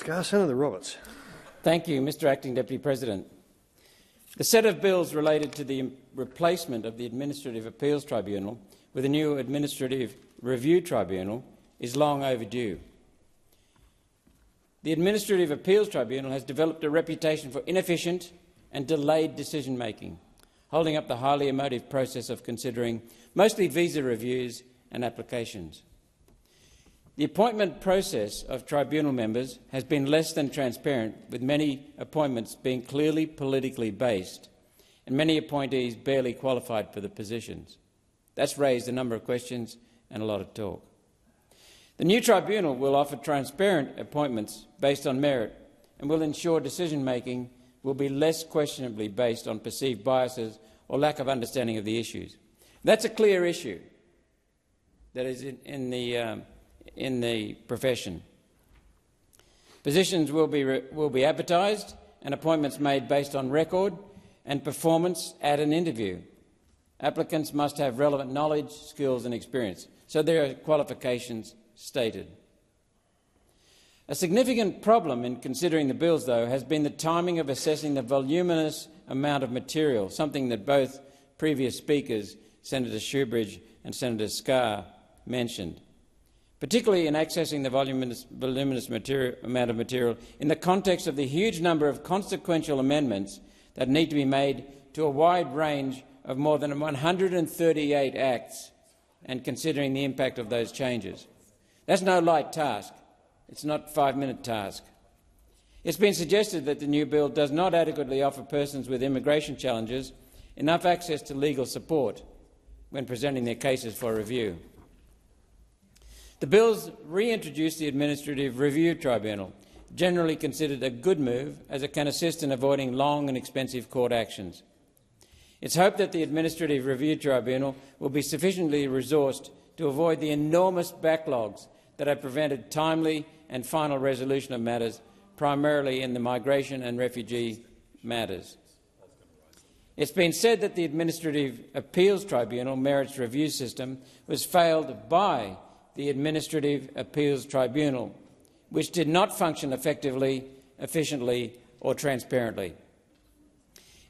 Senator Roberts. Thank you, Mr Acting Deputy President. The set of bills related to the replacement of the Administrative Appeals Tribunal with a new Administrative Review Tribunal is long overdue. The Administrative Appeals Tribunal has developed a reputation for inefficient and delayed decision-making, holding up the highly emotive process of considering mostly visa reviews and applications. The appointment process of tribunal members has been less than transparent, with many appointments being clearly politically based and many appointees barely qualified for the positions. That's raised a number of questions and a lot of talk. The new tribunal will offer transparent appointments based on merit and will ensure decision-making will be less questionably based on perceived biases or lack of understanding of the issues. That's a clear issue that is in the profession. Positions will be advertised and appointments made based on record and performance at an interview. Applicants must have relevant knowledge, skills and experience, so there are qualifications stated. A significant problem in considering the bills, though, has been the timing of assessing the voluminous amount of material, something that both previous speakers, Senator Shoebridge and Senator Scarr, mentioned, particularly in accessing the voluminous amount of material in the context of the huge number of consequential amendments that need to be made to a wide range of more than 138 acts, and considering the impact of those changes. That's no light task. It's not a 5-minute task. It's been suggested that the new bill does not adequately offer persons with immigration challenges enough access to legal support when presenting their cases for review. The bills reintroduce the Administrative Review Tribunal, generally considered a good move as it can assist in avoiding long and expensive court actions. It's hoped that the Administrative Review Tribunal will be sufficiently resourced to avoid the enormous backlogs that have prevented timely and final resolution of matters, primarily in the migration and refugee matters. It's been said that the Administrative Appeals Tribunal merits review system was failed by the Administrative Appeals Tribunal, which did not function effectively, efficiently or transparently.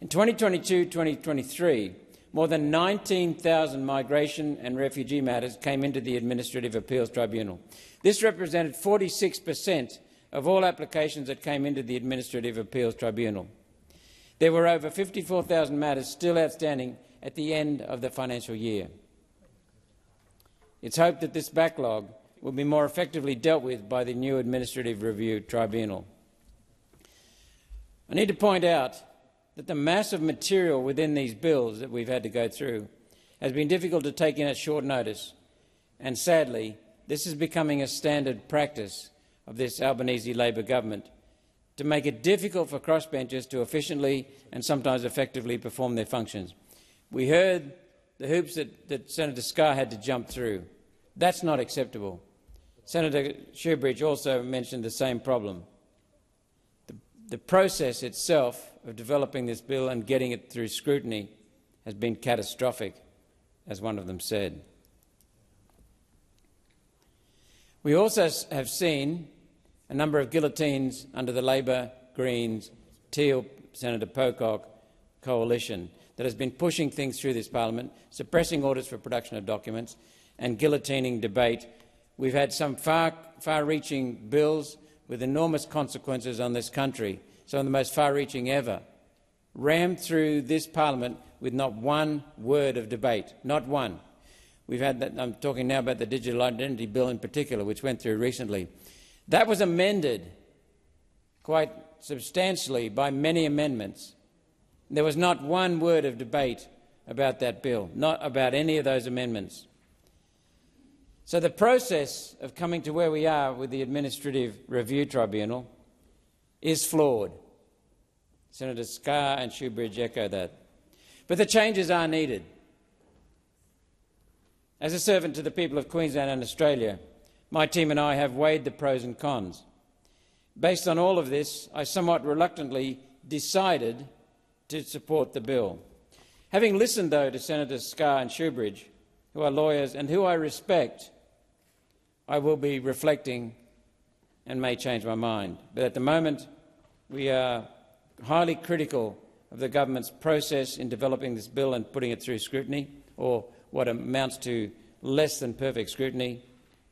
In 2022-2023, more than 19,000 migration and refugee matters came into the Administrative Appeals Tribunal. This represented 46% of all applications that came into the Administrative Appeals Tribunal. There were over 54,000 matters still outstanding at the end of the financial year. It's hoped that this backlog will be more effectively dealt with by the new Administrative Review Tribunal. I need to point out that the massive material within these bills that we've had to go through has been difficult to take in at short notice, and sadly, this is becoming a standard practice of this Albanese Labor government to make it difficult for crossbenchers to efficiently and sometimes effectively perform their functions. We heard the hoops that Senator Scarr had to jump through. That's not acceptable. Senator Shoebridge also mentioned the same problem. The process itself of developing this bill and getting it through scrutiny has been catastrophic, as one of them said. We also have seen a number of guillotines under the Labor, Greens, Teal, Senator Pocock coalition that has been pushing things through this parliament, suppressing orders for production of documents and guillotining debate. We've had some far-reaching bills with enormous consequences on this country, some of the most far-reaching ever, rammed through this parliament with not one word of debate, not one. We've had that, I'm talking now about the Digital Identity Bill in particular, which went through recently. That was amended quite substantially by many amendments. There was not one word of debate about that bill, not about any of those amendments. So the process of coming to where we are with the Administrative Review Tribunal is flawed. Senator Scarr and Shoebridge echo that. But the changes are needed. As a servant to the people of Queensland and Australia, my team and I have weighed the pros and cons. Based on all of this, I somewhat reluctantly decided to support the bill. Having listened, though, to Senators Scarr and Shoebridge, who are lawyers and who I respect, I will be reflecting and may change my mind. But at the moment, we are highly critical of the government's process in developing this bill and putting it through scrutiny, or what amounts to less than perfect scrutiny,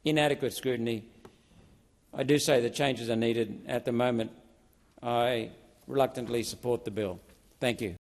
inadequate scrutiny. I do say that changes are needed. At the moment, I reluctantly support the bill. Thank you.